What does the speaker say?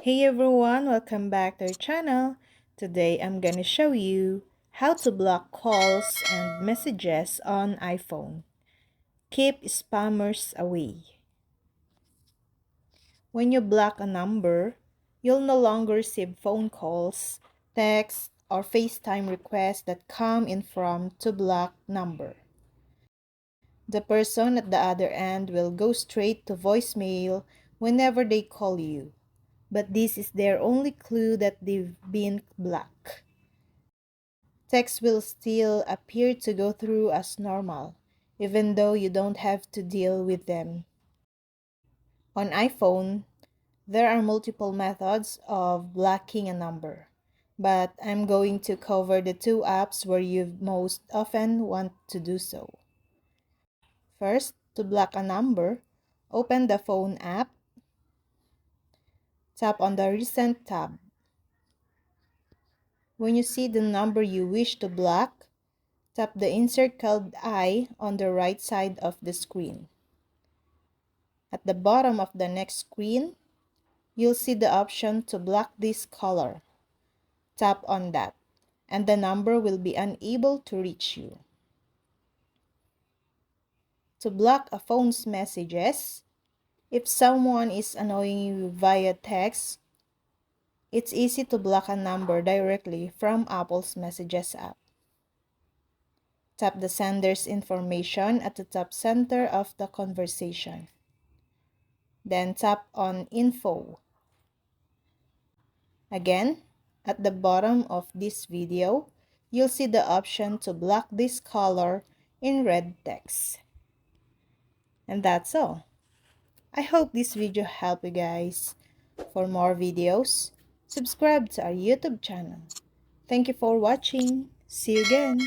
Hey everyone, welcome back to our channel. Today I'm gonna show you how to block calls and messages on iPhone. Keep spammers away. When you block a number, you'll no longer receive phone calls, texts, or FaceTime requests that come in from to block number. The person at the other end will go straight to voicemail whenever they call you. But this is their only clue that they've been blocked. Text will still appear to go through as normal, even though you don't have to deal with them. On iPhone, there are multiple methods of blocking a number, but I'm going to cover the two apps where you most often want to do so. First, to block a number, open the phone app, tap on the Recent tab. When you see the number you wish to block, tap the encircled eye on the right side of the screen. At the bottom of the next screen, you'll see the option to block this caller. Tap on that, and the number will be unable to reach you. To block a phone's messages, if someone is annoying you via text, it's easy to block a number directly from Apple's Messages app. Tap the sender's information at the top center of the conversation. Then tap on Info. Again, at the bottom of this video, you'll see the option to block this caller in red text. And that's all. I hope this video helped you guys. For more videos, subscribe to our YouTube channel. Thank you for watching. See you again.